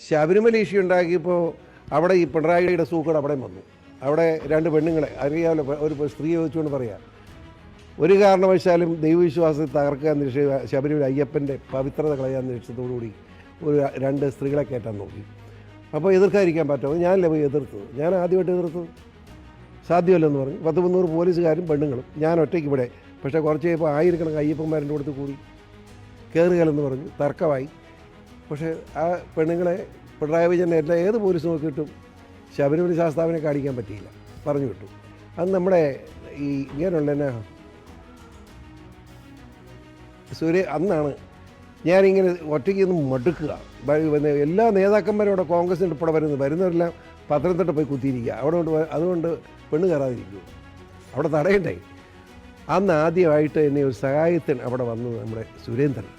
Sabarimala issue ഉണ്ടാക്കിയപ്പോൾ അവിടെ ഈ പിണറായിയുടെ സൂക്കട് അവിടെ വന്നു. അവിടെ രണ്ട് പെണ്ണുങ്ങളെ അറിയാമല്ലോ, ഒരു സ്ത്രീയെ വെച്ചുകൊണ്ട് പറയാം, ഒരു കാരണവശാലും ദൈവവിശ്വാസത്തെ തകർക്കാൻ ശബരിമല അയ്യപ്പൻ്റെ പവിത്രത കളയാൻ ലക്ഷ്യത്തോടുകൂടി രണ്ട് സ്ത്രീകളെ കയറ്റാൻ നോക്കി. അപ്പോൾ എതിർക്കാതിരിക്കാൻ പറ്റുമോ? ഞാനല്ലേ പോയി എതിർത്തത്. ഞാൻ ആദ്യമായിട്ട് എതിർത്തത്. സാധ്യമല്ലെന്ന് പറഞ്ഞു. 100-300 പോലീസുകാരും പെണ്ണുങ്ങളും, ഞാൻ ഒറ്റയ്ക്ക് ഇവിടെ. പക്ഷേ കുറച്ച് കഴിയുമ്പോൾ ആയിരക്കണക്കിന് അയ്യപ്പന്മാരുടെ അടുത്ത് കൂടി കയറുകയെന്ന് പറഞ്ഞു, തർക്കമായി. പക്ഷേ ആ പെണ്ണുങ്ങളെ പിണറായി വിജയൻ ഏത് പോലീസ് നോക്കിയിട്ടും ശബരിമല ശാസ്താവിനെ കാണിക്കാൻ പറ്റിയില്ല, പറഞ്ഞു വിട്ടു. അത് നമ്മുടെ ഈ ഇങ്ങനെയുള്ള എന്നാ അന്നാണ് ഞാനിങ്ങനെ ഒറ്റയ്ക്ക് നിന്ന് മടുക്കുക. എല്ലാ നേതാക്കന്മാരും അവിടെ കോൺഗ്രസിൻ്റെ ഇപ്പോൾ വരുന്നവരെല്ലാം പത്തനംതിട്ട പോയി കുത്തിയിരിക്കുക. അതുകൊണ്ട് പെണ്ണ് കയറാതിരിക്കുക, അവിടെ തടയണ്ടേ. അന്ന് ആദ്യമായിട്ട് എന്നെ ഒരു സഹായത്തിന് അവിടെ വന്നത് നമ്മുടെ സുരേന്ദ്രൻ.